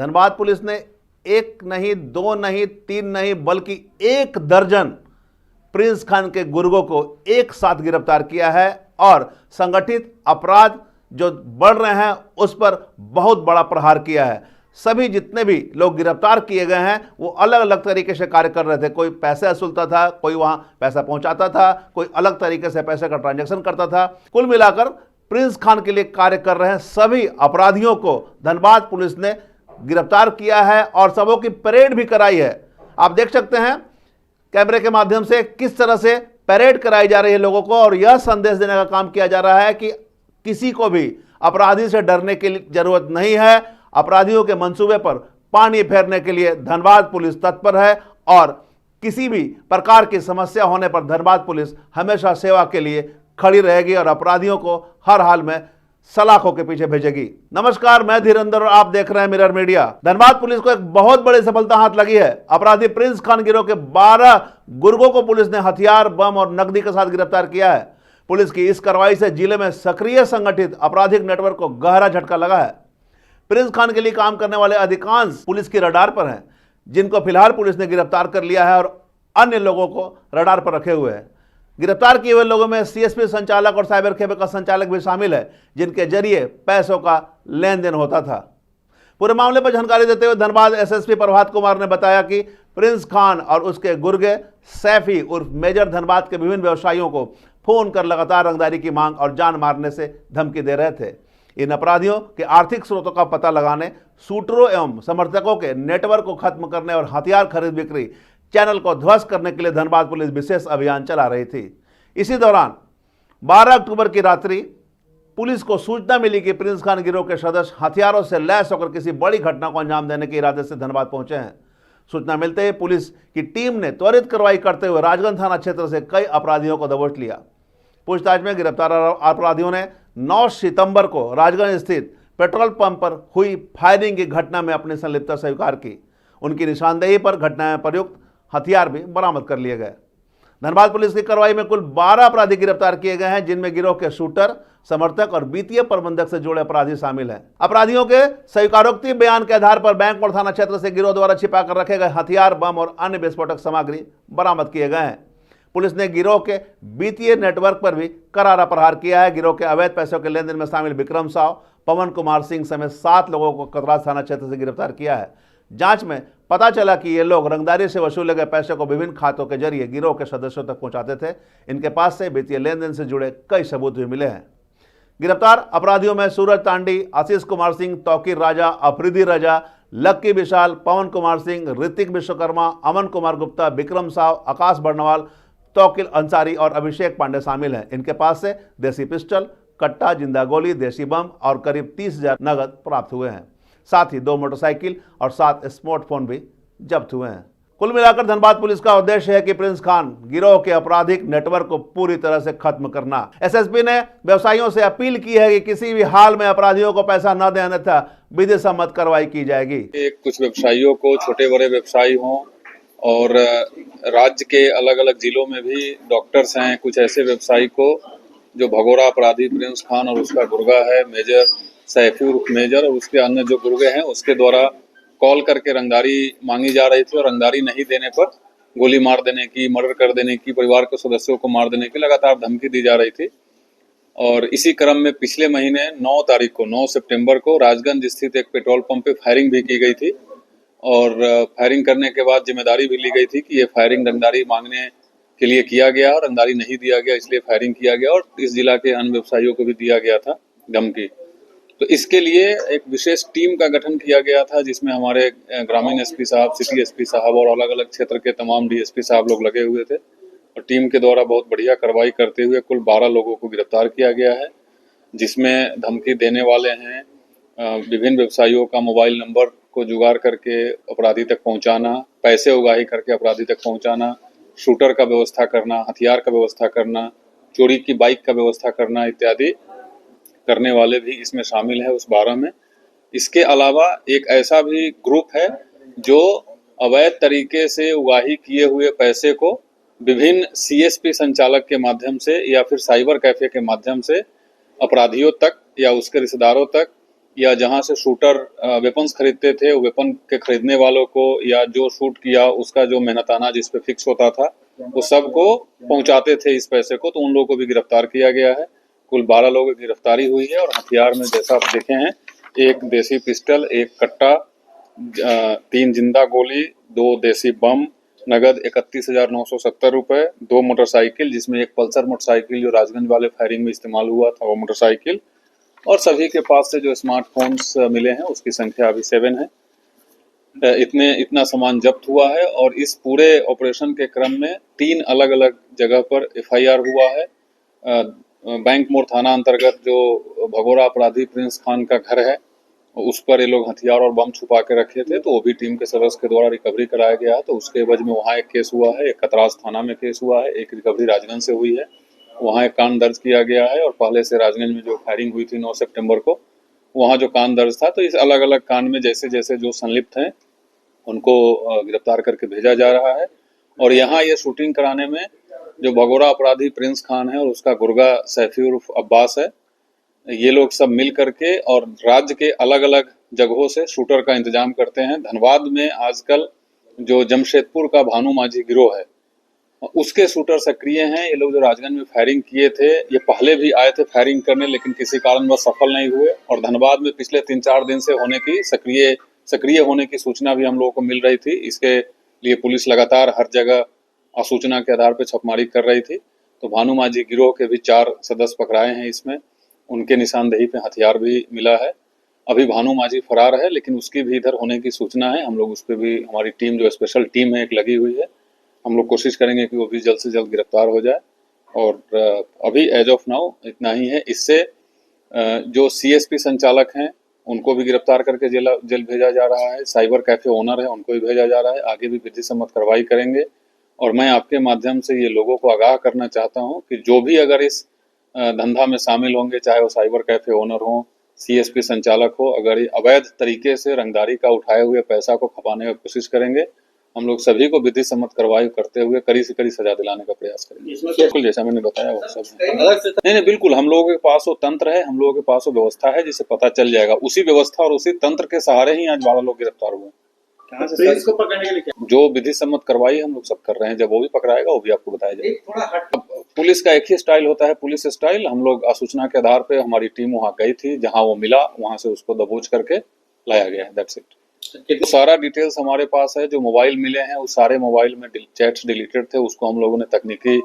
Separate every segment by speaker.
Speaker 1: Dhanbad police ने एक नहीं, दो नहीं, तीन नहीं, बल्कि 1 दर्जन प्रिंस खान के गुर्गों को एक साथ गिरफ्तार किया है और संगठित अपराध जो बढ़ रहे हैं उस पर बहुत बड़ा प्रहार किया है। सभी जितने भी लोग गिरफ्तार किए गए हैं वो अलग अलग तरीके से कार्य कर रहे थे। कोई पैसे वसूलता था, कोई वहां पैसा पहुंचाता था, कोई अलग तरीके से पैसे का ट्रांजैक्शन करता था। कुल मिलाकर प्रिंस खान के लिए कार्य कर रहे हैं सभी अपराधियों को धनबाद पुलिस ने गिरफ्तार किया है और सबों की परेड भी कराई है। आप देख सकते हैं कैमरे के माध्यम से किस तरह से परेड कराई जा रही है लोगों को, और यह संदेश देने का काम किया जा रहा है कि किसी को भी अपराधी से डरने की जरूरत नहीं है। अपराधियों के मंसूबे पर पानी फेरने के लिए धनबाद पुलिस तत्पर है और किसी भी प्रकार की समस्या होने पर धनबाद पुलिस हमेशा सेवा के लिए खड़ी रहेगी और अपराधियों को हर हाल में सलाखों के पीछे भेजेगी। नमस्कार, मैं धीरेंद्र और आप देख रहे हैं मिरर मीडिया। धनबाद पुलिस को एक बहुत बड़ी सफलता हाथ लगी है। अपराधी प्रिंस खान गिरोह के 12 गुर्गों को पुलिस ने हथियार, बम और नकदी के साथ गिरफ्तार किया है। पुलिस की इस कार्रवाई से जिले में सक्रिय संगठित आपराधिक नेटवर्क को गहरा झटका लगा है। प्रिंस खान के लिए काम करने वाले अधिकांश पुलिस की रडार पर हैं, जिनको फिलहाल पुलिस ने गिरफ्तार कर लिया है और अन्य लोगों को रडार पर रखे हुए हैं। गिरफ्तार किए हुए लोगों में सीएसपी संचालक और साइबर कैफे का संचालक भी शामिल है, जिनके जरिए पैसों का लेन देन होता था। पूरे मामले पर जानकारी देते हुए धनबाद एसएसपी प्रभात कुमार ने बताया कि प्रिंस खान और उसके गुर्गे सैफी उर्फ मेजर धनबाद के विभिन्न व्यवसायियों को फोन कर लगातार रंगदारी की मांग और जान मारने से धमकी दे रहे थे। इन अपराधियों के आर्थिक स्रोतों का पता लगाने, शूटरों एवं समर्थकों के नेटवर्क को खत्म करने और हथियार खरीद बिक्री चैनल को ध्वस्त करने के लिए धनबाद पुलिस विशेष अभियान चला रही थी। इसी दौरान 12 अक्टूबर की रात्रि पुलिस को सूचना मिली कि प्रिंस खान गिरोह के सदस्य हथियारों से लैस होकर किसी बड़ी घटना को अंजाम देने के इरादे से धनबाद पहुंचे हैं। सूचना मिलते ही पुलिस की टीम ने त्वरित कार्रवाई करते हुए राजगंज थाना क्षेत्र से कई अपराधियों को दबोच लिया। पूछताछ में गिरफ्तार अपराधियों ने 9 सितंबर को राजगंज स्थित पेट्रोल पंप पर हुई फायरिंग की घटना में अपनी संलिप्तता स्वीकार की। उनकी निशानदेही पर घटना में प्रयुक्त हथियार भी बरामद कर लिए गए। धनबाद पुलिस की कार्रवाई में कुल 12 अपराधी गिरफ्तार किए गए हैं, जिनमें गिरोह के शूटर, समर्थक और वित्तीय प्रबंधक से जुड़े अपराधी शामिल हैं। अपराधियों के स्वीकारोक्ति बयान के आधार पर बैंक और थाना क्षेत्र से गिरोह द्वारा छिपा कर रखे गए हथियार, बम और अन्य विस्फोटक सामग्री बरामद किए गए हैं। पुलिस ने गिरोह के वित्तीय नेटवर्क पर भी करारा प्रहार किया है। गिरोह के अवैध पैसों के लेन देन में शामिल विक्रम साव, पवन कुमार सिंह समेत 7 लोगों को कतराज थाना क्षेत्र से गिरफ्तार किया है। जांच में पता चला कि ये लोग रंगदारी से वसूले गए पैसे को विभिन्न खातों के जरिए गिरोह के सदस्यों तक पहुंचाते थे। इनके पास से वित्तीय लेन देन से जुड़े कई सबूत भी मिले हैं। गिरफ्तार अपराधियों में सूरज तांडी, आशीष कुमार सिंह, तौकीर राजा, अफरीदी राजा, लक्की विशाल, पवन कुमार सिंह, ऋतिक विश्वकर्मा, अमन कुमार गुप्ता, विक्रम साव, आकाश बर्नवाल, तौकील अंसारी और अभिषेक पांडे शामिल हैं। इनके पास से देसी पिस्टल, कट्टा, जिंदा गोली, देसी बम और करीब 30,000 नगद प्राप्त हुए हैं। साथ ही 2 मोटरसाइकिल और 7 स्मार्टफोन भी जब्त हुए हैं। कुल मिलाकर धनबाद पुलिस का उद्देश्य है कि प्रिंस खान गिरोह के आपराधिक नेटवर्क को पूरी तरह से खत्म करना। एसएसपी ने व्यवसायियों से अपील की है कि किसी भी हाल में अपराधियों को पैसा न देने अन्यथा विधि सम्मत कार्रवाई की जाएगी।
Speaker 2: कुछ व्यवसायियों को, छोटे बड़े व्यवसायी हों और राज्य के अलग अलग जिलों में भी डॉक्टर्स हैं, कुछ ऐसे व्यवसायी को जो भगोड़ा अपराधी प्रिंस खान और उसका गुर्गा है मेजर सैफी उर्फ मेजर और उसके अन्य जो गुर्गे हैं उसके द्वारा कॉल करके रंगदारी मांगी जा रही थी और रंगदारी नहीं देने पर गोली मार देने की, मर्डर कर देने की, परिवार के सदस्यों को मार देने की लगातार धमकी दी जा रही थी। और इसी क्रम में पिछले महीने 9 सितंबर को राजगंज स्थित एक पेट्रोल पंप पे फायरिंग भी की गई थी और फायरिंग करने के बाद जिम्मेदारी भी ली गई थी कि ये फायरिंग रंगदारी मांगने के लिए किया गया और रंगदारी नहीं दिया गया, इसलिए फायरिंग किया गया और इस जिला के अन्य व्यवसायियों को भी दिया गया था धमकी। तो इसके लिए एक विशेष टीम का गठन किया गया था, जिसमें हमारे ग्रामीण एसपी साहब, सिटी एसपी साहब और अलग अलग क्षेत्र के तमाम डीएसपी साहब लोग लगे हुए थे और टीम के द्वारा बहुत बढ़िया कार्रवाई करते हुए कुल 12 लोगों को गिरफ्तार किया गया है, जिसमें धमकी देने वाले हैं, विभिन्न व्यवसायियों का मोबाइल नंबर को जुगाड़ करके अपराधी तक पहुंचाना, पैसे उगाही करके अपराधी तक पहुंचाना, शूटर का व्यवस्था करना, हथियार का व्यवस्था करना, चोरी की बाइक का व्यवस्था करना इत्यादि करने वाले भी इसमें शामिल है उस 12 में। इसके अलावा एक ऐसा भी ग्रुप है जो अवैध तरीके से उगाही किए हुए पैसे को विभिन्न सीएसपी संचालक के माध्यम से या फिर साइबर कैफे के माध्यम से अपराधियों तक या उसके रिश्तेदारों तक या जहां से शूटर वेपन्स खरीदते थे, वेपन के खरीदने वालों को या जो शूट किया उसका जो मेहनताना जिस पे फिक्स होता था वो सबको पहुंचाते थे इस पैसे को, तो उन लोगों को भी गिरफ्तार किया गया है। कुल 12 लोगों की गिरफ्तारी हुई है और हथियार में जैसा आप देखे हैं, एक देसी पिस्टल, एक कट्टा, 3 जिंदा गोली, 2 देसी बम, नगद 31,970 रुपए, 2 मोटरसाइकिल जिसमें एक पल्सर मोटरसाइकिल जो राजगंज वाले फायरिंग में इस्तेमाल हुआ था वो मोटरसाइकिल, और सभी के पास से जो स्मार्टफोन्स मिले हैं उसकी संख्या अभी 7 है। इतना सामान जब्त हुआ है और इस पूरे ऑपरेशन के क्रम में 3 अलग अलग जगह पर एफआईआर हुआ है। बैंक मोड़ थाना अंतर्गत जो भगोड़ा अपराधी प्रिंस खान का घर है उस पर ये लोग हथियार और बम छुपा के रखे थे, तो वो भी टीम के सदस्य के द्वारा रिकवरी कराया गया है। तो उसके एवज में वहाँ एक केस हुआ है, एक कतरास थाना में केस हुआ है, एक रिकवरी राजगंज से हुई है, वहाँ एक कांड दर्ज किया गया है। और पहले से राजगंज में जो फायरिंग हुई थी 9 सितंबर को, वहाँ जो कांड दर्ज था, तो इस अलग अलग कांड में जैसे जैसे जो संलिप्त हैं उनको गिरफ्तार करके भेजा जा रहा है। और यहाँ ये शूटिंग कराने में जो भगोड़ा अपराधी प्रिंस खान है और उसका गुर्गा सैफी उर्फ अब्बास है, ये लोग सब मिल करके और राज्य के अलग अलग जगहों से शूटर का इंतजाम करते हैं। धनबाद में आजकल जो जमशेदपुर का भानु माझी गिरोह है उसके शूटर सक्रिय हैं। ये लोग जो राजगंज में फायरिंग किए थे, ये पहले भी आए थे फायरिंग करने, लेकिन किसी कारणवश सफल नहीं हुए। और धनबाद में पिछले 3-4 दिन से होने की सक्रिय होने की सूचना भी हम लोगों को मिल रही थी। इसके लिए पुलिस लगातार हर जगह सूचना के आधार पर छापेमारी कर रही थी। तो भानु माझी गिरोह के भी 4 सदस्य पकड़ाए हैं इसमें, उनके निशानदेही पे हथियार भी मिला है। अभी भानु माझी फरार है, लेकिन उसकी भी इधर होने की सूचना है। हम लोग उस पर भी, हमारी टीम जो स्पेशल टीम है एक लगी हुई है, हम लोग कोशिश करेंगे कि वो भी जल्द से जल्द गिरफ्तार हो जाए। और अभी एज ऑफ नाउ इतना ही है। इससे जो सीएसपी संचालक हैं उनको भी गिरफ्तार करके जेल भेजा जा रहा है, साइबर कैफे ओनर है उनको भी भेजा जा रहा है। आगे भी विधि सम्मत कार्रवाई करेंगे। और मैं आपके माध्यम से ये लोगों को आगाह करना चाहता हूँ कि जो भी अगर इस धंधा में शामिल होंगे, चाहे वो साइबर कैफे ओनर हो, सीएसपी संचालक हो, अगर ये अवैध तरीके से रंगदारी का उठाए हुए पैसा को खपाने की कोशिश करेंगे, हम लोग सभी को विधि सम्मत कार्रवाई करते हुए कड़ी से कड़ी सजा दिलाने का प्रयास करेंगे। बिल्कुल जैसा मैंने बताया वो सब नहीं, बिल्कुल हम लोगों के पास वो तंत्र है, हम लोगों के पास वो व्यवस्था है जिससे पता चल जाएगा। उसी व्यवस्था और उसी तंत्र के सहारे ही आज 12 लोग गिरफ्तार हुए।
Speaker 3: इसको पकड़ने के लिए क्या?
Speaker 2: जो विधि सम्मत कार्रवाई हम लोग सब कर रहे हैं, जब वो भी पकड़ाएगा वो भी आपको बताया जाएगा। पुलिस का एक ही स्टाइल होता है, पुलिस स्टाइल। हम लोग सूचना के आधार पे हमारी टीम वहाँ गई थी, जहाँ वो मिला वहाँ से उसको दबोच करके लाया गया है। That's it. तो सारा डिटेल्स हमारे पास है। जो मोबाइल मिले हैं उस सारे मोबाइल में चैट्स डिलीटेड थे, उसको हम लोगों ने तकनीकी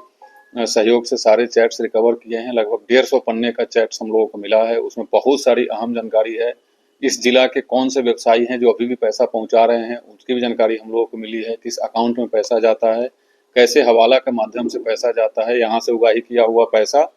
Speaker 2: सहयोग से सारे चैट्स रिकवर किए हैं। लगभग 150 पन्ने का चैट्स हम लोगों को मिला है। उसमें बहुत सारी अहम जानकारी है। इस जिला के कौन से व्यवसायी हैं जो अभी भी पैसा पहुंचा रहे हैं, उसकी भी जानकारी हम लोगों को मिली है। किस अकाउंट में पैसा जाता है, कैसे हवाला के माध्यम से पैसा जाता है, यहाँ से उगाही किया हुआ पैसा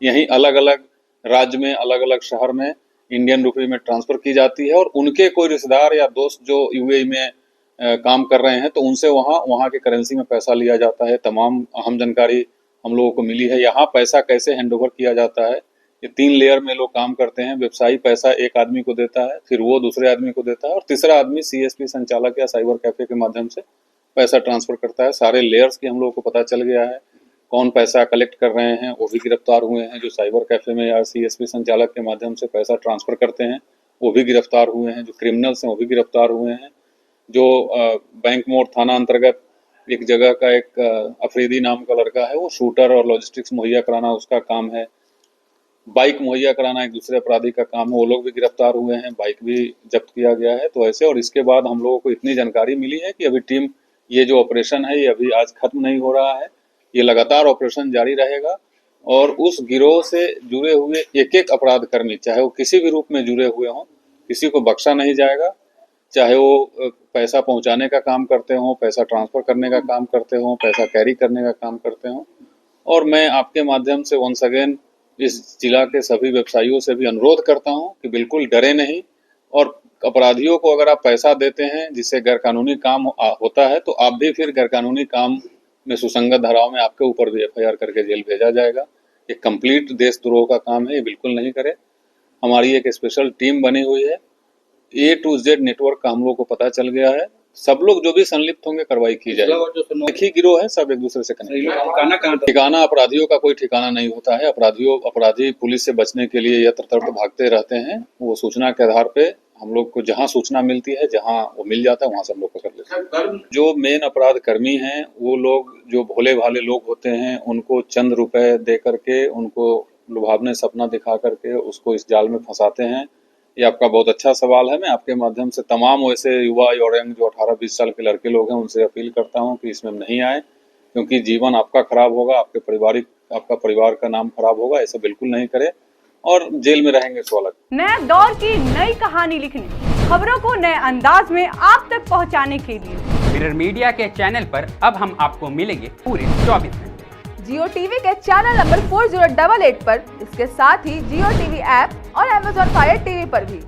Speaker 2: यहीं अलग अलग राज्य में, अलग अलग शहर में इंडियन रुपये में ट्रांसफर की जाती है। और उनके कोई रिश्तेदार या दोस्त जो यूएई में काम कर रहे हैं, तो उनसे वहाँ के करेंसी में पैसा लिया जाता है। तमाम अहम जानकारी हम लोगों को मिली है। यहाँ पैसा कैसे हैंडओवर किया जाता है, ये 3 लेयर में लोग काम करते हैं। व्यवसायी पैसा एक आदमी को देता है, फिर वो दूसरे आदमी को देता है, और तीसरा आदमी सीएसपी संचालक या साइबर कैफे के माध्यम से पैसा ट्रांसफर करता है। सारे लेयर्स की हम लोगों को पता चल गया है। कौन पैसा कलेक्ट कर रहे हैं वो भी गिरफ्तार हुए हैं। जो साइबर कैफे में या सीएसपी संचालक के माध्यम से पैसा ट्रांसफर करते हैं वो भी गिरफ्तार हुए हैं। जो क्रिमिनल्स हैं वो भी गिरफ्तार हुए हैं। जो बैंक मोड़ थाना अंतर्गत एक जगह का एक अफरीदी नाम का लड़का है, वो शूटर और लॉजिस्टिक्स मुहैया कराना उसका काम है। बाइक मुहैया कराना एक दूसरे अपराधी का काम है, वो लोग भी गिरफ्तार हुए हैं। बाइक भी जब्त किया गया है। तो ऐसे, और इसके बाद हम लोगों को इतनी जानकारी मिली है कि अभी टीम, ये जो ऑपरेशन है ये अभी आज खत्म नहीं हो रहा है, ये लगातार ऑपरेशन जारी रहेगा। और उस गिरोह से जुड़े हुए एक एक अपराध कर्मी, चाहे वो किसी भी रूप में जुड़े हुए हों, किसी को बख्शा नहीं जाएगा। चाहे वो पैसा पहुंचाने का काम करते हों, पैसा ट्रांसफर करने का काम करते हों, पैसा कैरी करने का काम करते हों। और मैं आपके माध्यम से वंस अगेन इस जिला के सभी व्यवसायियों से भी अनुरोध करता हूं कि बिल्कुल डरे नहीं। और अपराधियों को अगर आप पैसा देते हैं जिससे गैरकानूनी काम होता है, तो आप भी फिर गैरकानूनी काम में सुसंगत धाराओं में आपके ऊपर भी एफआईआर करके जेल भेजा जाएगा। ये कंप्लीट देशद्रोह का काम है, ये बिल्कुल नहीं करे। हमारी एक स्पेशल टीम बनी हुई है। A to Z नेटवर्क का हम लोग को पता चल गया है। सब लोग जो भी संलिप्त होंगे कार्रवाई की जाएगी।
Speaker 3: और जो सुनो
Speaker 2: एक ही गिरोह है, सब एक दूसरे से कनेक्ट।
Speaker 3: ठिकाना कहाँ था?
Speaker 2: ठिकाना अपराधियों का कोई ठिकाना नहीं होता है। अपराधी पुलिस से बचने के लिए यत्र तत्र भागते रहते हैं। वो सूचना के आधार पे हम लोग को जहाँ सूचना मिलती है, जहाँ वो मिल जाता है, वहाँ से हम लोग पकड़ लेते हैं। जो मेन अपराध कर्मी हैं, वो लोग जो भोले भाले लोग होते हैं, उनको चंद रुपए दे करके, उनको लुभावने सपना दिखा करके उसको इस जाल में फंसाते हैं। ये आपका बहुत अच्छा सवाल है। मैं आपके माध्यम से तमाम वैसे युवा और यंग जो 18-20 साल के लड़के लोग हैं, उनसे अपील करता हूँ कि इसमें नहीं आए, क्योंकि जीवन आपका खराब होगा, आपका परिवार का नाम खराब होगा। ऐसा बिल्कुल नहीं करे और जेल में रहेंगे सो अलग।
Speaker 4: नए दौर की नई कहानी लिखने, खबरों को नए अंदाज में आप तक पहुंचाने के लिए
Speaker 5: मिरर मीडिया के चैनल पर अब हम आपको मिलेंगे पूरे 24 घंटे।
Speaker 6: जियो टीवी के चैनल नंबर 4088 पर, इसके साथ ही जियो टीवी ऐप और Amazon Fire TV पर भी।